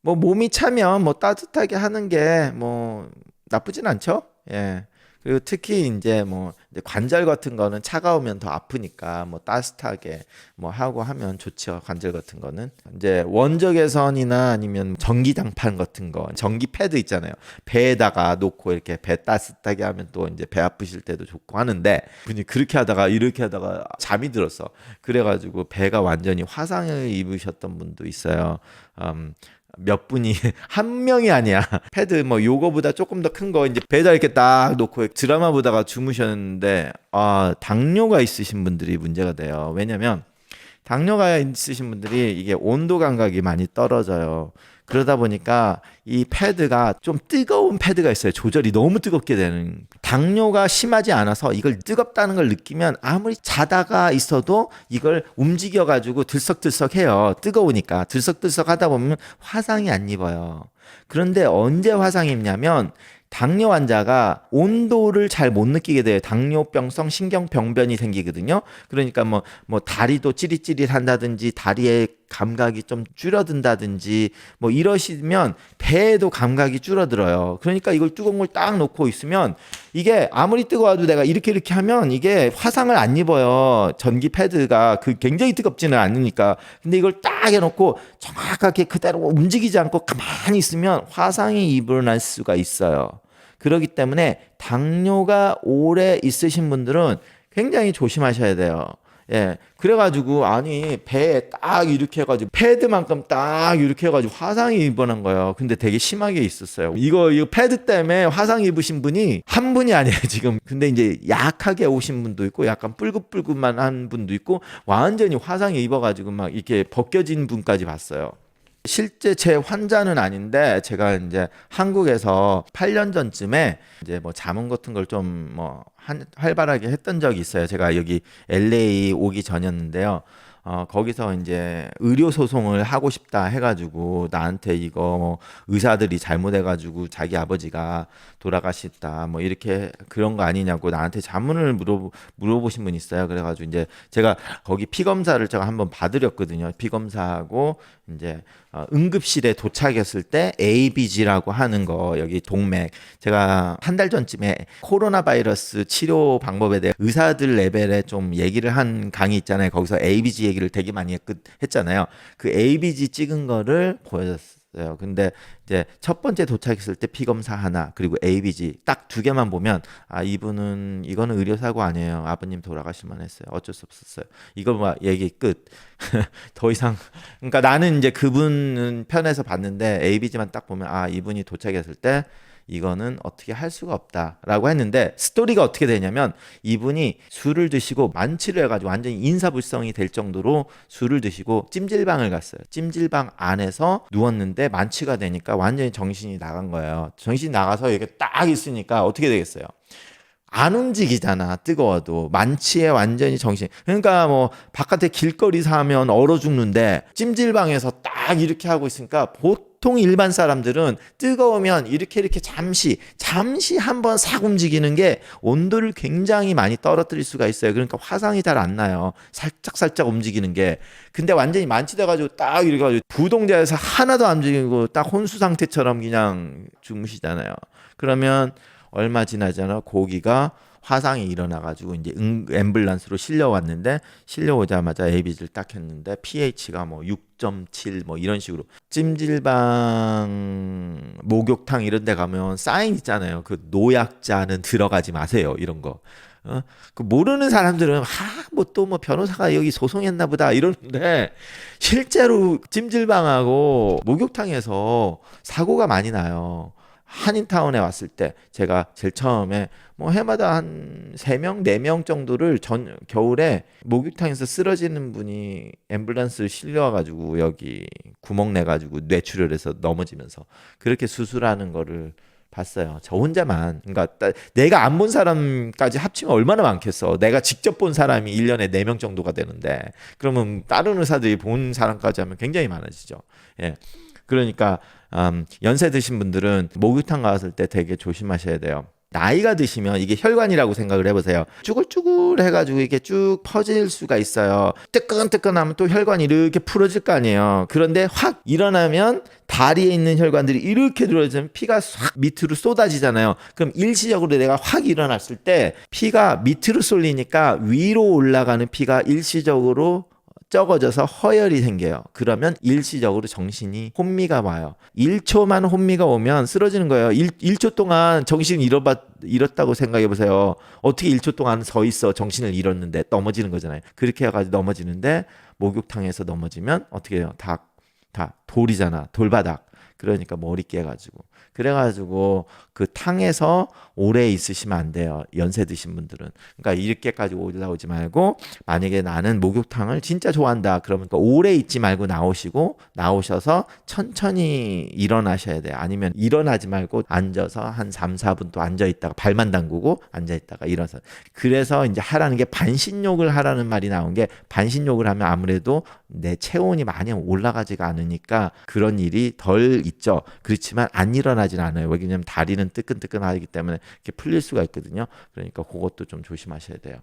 뭐 몸이 차면 뭐 따뜻하게 하는 게 뭐 나쁘진 않죠. 예. 그리고 특히 이제 뭐 이제 관절 같은 거는 차가우면 더 아프니까 뭐 따뜻하게 뭐 하고 하면 좋죠. 관절 같은 거는 이제 원적 개선이나 아니면 전기장판 같은 거, 전기 패드 있잖아요. 배에다가 놓고 이렇게 배 따뜻하게 하면 또 이제 배 아프실 때도 좋고 하는데 분이 그렇게 하다가 이렇게 하다가 잠이 들었어. 그래가지고 배가 완전히 화상을 입으셨던 분도 있어요. 음, 몇 분이 한 명이 아니야. 패드 뭐 요거보다 조금 더 큰 거 이제 배에다 이렇게 딱 놓고 드라마 보다가 주무셨는데 아 당뇨가 있으신 분들이 문제가 돼요. 왜냐면 당뇨가 있으신 분들이 이게 온도 감각이 많이 떨어져요. 그러다 보니까 이 패드가 좀 뜨거운 패드가 있어요. 조절이 너무 뜨겁게 되는. 당뇨가 심하지 않아서 이걸 뜨겁다는 걸 느끼면 아무리 자다가 있어도 이걸 움직여가지고 들썩들썩 해요. 뜨거우니까. 들썩들썩 하다 보면 화상이 안 입어요. 그런데 언제 화상이 입냐면 당뇨 환자가 온도를 잘 못 느끼게 돼요. 당뇨병성 신경병변이 생기거든요. 그러니까 뭐 다리도 찌릿찌릿한다든지 다리에 감각이 좀 줄어든다든지 뭐 이러시면 배에도 감각이 줄어들어요. 그러니까 이걸 뜨거운 걸 딱 놓고 있으면 이게 아무리 뜨거워도 내가 이렇게 하면 이게 화상을 안 입어요. 전기 패드가 그 굉장히 뜨겁지는 않으니까. 근데 이걸 딱 해놓고 정확하게 그대로 움직이지 않고 가만히 있으면 화상이 일어날 수가 있어요. 그렇기 때문에 당뇨가 오래 있으신 분들은 굉장히 조심하셔야 돼요. 예. 그래가지고, 아니, 배에 딱 이렇게 해가지고, 패드만큼 딱 이렇게 해가지고 화상이 입어난 거예요. 근데 되게 심하게 있었어요. 이거 패드 때문에 화상 입으신 분이 한 분이 아니에요, 지금. 근데 이제 약하게 오신 분도 있고, 약간 뿔긋뿔긋만 한 분도 있고, 완전히 화상이 입어가지고 막 이렇게 벗겨진 분까지 봤어요. 실제 제 환자는 아닌데 제가 이제 한국에서 8년 전쯤에 이제 뭐 자문 같은 걸 좀 뭐 활발하게 했던 적이 있어요. 제가 여기 LA 오기 전이었는데요. 거기서 이제 의료 소송을 하고 싶다 해가지고 나한테 이거 뭐 의사들이 잘못해가지고 자기 아버지가 돌아가셨다 뭐 이렇게 그런 거 아니냐고 나한테 자문을 물어보신 분이 있어요. 그래가지고 이제 제가 거기 피 검사를 제가 한번 봐드렸거든요. 피 검사하고 이제 응급실에 도착했을 때 ABG라고 하는 거 여기 동맥 제가 한 달 전쯤에 코로나 바이러스 치료 방법에 대해 의사들 레벨에 좀 얘기를 한 강의 있잖아요. 거기서 ABG 얘기를 되게 많이 했잖아요. 그 ABG 찍은 거를 보여줬어요. 근데 이제 첫 번째 도착했을 때 피검사 하나 그리고 ABG 딱 두 개만 보면 아 이분은 이거는 의료사고 아니에요. 아버님 돌아가실 만했어요. 어쩔 수 없었어요. 이거 뭐 얘기 끝. 더 이상 그러니까 나는 이제 그분 편에서 봤는데 ABG만 딱 보면 아 이분이 도착했을 때 이거는 어떻게 할 수가 없다라고 했는데 스토리가 어떻게 되냐면 이분이 술을 드시고 만취를 해가지고 완전히 인사불성이 될 정도로 술을 드시고 찜질방을 갔어요. 찜질방 안에서 누웠는데 만취가 되니까 완전히 정신이 나간 거예요. 정신이 나가서 이렇게 딱 있으니까 어떻게 되겠어요? 안 움직이잖아. 뜨거워도 만취에 완전히 정신. 그러니까 뭐 바깥에 길거리 사면 얼어 죽는데 찜질방에서 딱 이렇게 하고 있으니까 보통 일반 사람들은 뜨거우면 이렇게 잠시 한번 싹 움직이는 게 온도를 굉장히 많이 떨어뜨릴 수가 있어요. 그러니까 화상이 잘 안 나요. 살짝 움직이는 게. 근데 완전히 만취돼 가지고 딱 이렇게 가지고 부동자에서 하나도 안 움직이고 딱 혼수 상태처럼 그냥 주무시잖아요. 그러면 얼마 지나잖아 고기가 화상이 일어나가지고 이제 앰뷸런스로 실려왔는데 실려오자마자 ABG를 딱 했는데 pH가 뭐 6.7 뭐 이런 식으로 찜질방 목욕탕 이런 데 가면 사인 있잖아요. 그 노약자는 들어가지 마세요. 이런 거. 그 모르는 사람들은 뭐 또 뭐 변호사가 여기 소송했나 보다 이러는데 실제로 찜질방하고 목욕탕에서 사고가 많이 나요. 한인타운에 왔을 때 제가 제일 처음에 뭐 해마다 한 3명, 4명 정도를 겨울에 목욕탕에서 쓰러지는 분이 앰뷸런스 실려와가지고 여기 구멍 내가지고 뇌출혈해서 넘어지면서 그렇게 수술하는 거를 봤어요. 저 혼자만. 그러니까 내가 안 본 사람까지 합치면 얼마나 많겠어. 내가 직접 본 사람이 1년에 4명 정도가 되는데 그러면 다른 의사들이 본 사람까지 하면 굉장히 많아지죠. 예. 그러니까 연세 드신 분들은 목욕탕 갔을 때 되게 조심하셔야 돼요. 나이가 드시면 이게 혈관이라고 생각을 해보세요. 쭈글쭈글 해가지고 이게 쭉 퍼질 수가 있어요. 뜨끈뜨끈하면 또 혈관이 이렇게 풀어질 거 아니에요. 그런데 확 일어나면 다리에 있는 혈관들이 이렇게 들어지면 피가 싹 밑으로 쏟아지잖아요. 그럼 일시적으로 내가 확 일어났을 때 피가 밑으로 쏠리니까 위로 올라가는 피가 일시적으로 적어져서 허혈이 생겨요. 그러면 일시적으로 정신이 혼미가 와요. 1초만 혼미가 오면 쓰러지는 거예요. 1초 동안 정신을 잃었다고 생각해 보세요. 어떻게 1초 동안 서 있어 정신을 잃었는데 넘어지는 거잖아요. 그렇게 해가지고 넘어지는데 목욕탕에서 넘어지면 어떻게 해요? 다 돌이잖아. 돌바닥. 그러니까 머리 깨가지고. 그래가지고 그 탕에서 오래 있으시면 안 돼요. 연세 드신 분들은. 그러니까 이렇게까지 올라오지 말고 만약에 나는 목욕탕을 진짜 좋아한다. 그러면 오래 있지 말고 나오셔서 천천히 일어나셔야 돼요. 아니면 일어나지 말고 앉아서 한 3, 4분 또 앉아 있다가 발만 담그고 앉아 있다가 일어서. 그래서 이제 하라는 게 반신욕을 하라는 말이 나온 게 반신욕을 하면 아무래도 내 체온이 많이 올라가지가 않으니까 그런 일이 덜 있죠. 그렇지만 안 일어나진 않아요. 왜냐면 다리는 뜨끈뜨끈하기 때문에 이렇게 풀릴 수가 있거든요. 그러니까 그것도 좀 조심하셔야 돼요.